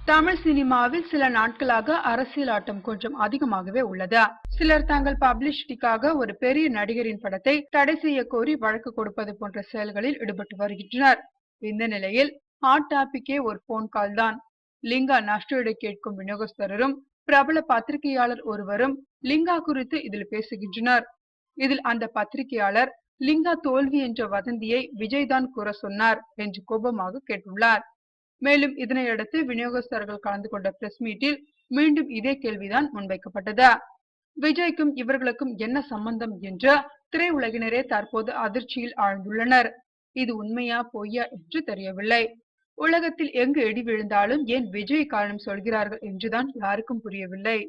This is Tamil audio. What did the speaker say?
தமிழ் சினிமாவில் சில நாட்களாக அரசியல் ஆட்டம் கொஞ்சம் அதிகமாகவே உள்ளது. சிலர் தங்கள் பப்ளிசிட்டிக்காக ஒரு பெரிய நடிகரின் படத்தை தடை செய்ய கோரி வழக்கு கொடுப்பது போன்ற செயல்களில் ஈடுபட்டு வருகின்றனர். இந்த நிலையில் ஹாட் டாபிக்கே ஒரு போன் கால் தான். லிங்கா நஷ்டஈடு கேட்கும் விநியோகஸ்தரும் பிரபல பத்திரிகையாளர் ஒருவரும் லிங்கா குறித்து இதில் பேசுகின்றனர். இதில் அந்த பத்திரிகையாளர் லிங்கா தோல்வி என்ற வதந்தியை விஜய் தான் கூற சொன்னார் என்று கோபமாக கேட்டுள்ளார். மேலும் இதனையடுத்து விநியோகஸ்தர்கள் கலந்து கொண்ட பிரஸ் மீட்டில் மீண்டும் இதே கேள்விதான் முன்வைக்கப்பட்டது. விஜய்க்கும் இவர்களுக்கும் என்ன சம்பந்தம் என்று திரையுலகினரே தற்போது அதிர்ச்சியில் ஆழ்ந்துள்ளனர். இது உண்மையா பொய்யா என்று தெரியவில்லை. உலகத்தில் எங்கு இடி விழுந்தாலும் ஏன் விஜய் காரணம் சொல்கிறார்கள் என்றுதான் யாருக்கும் புரியவில்லை.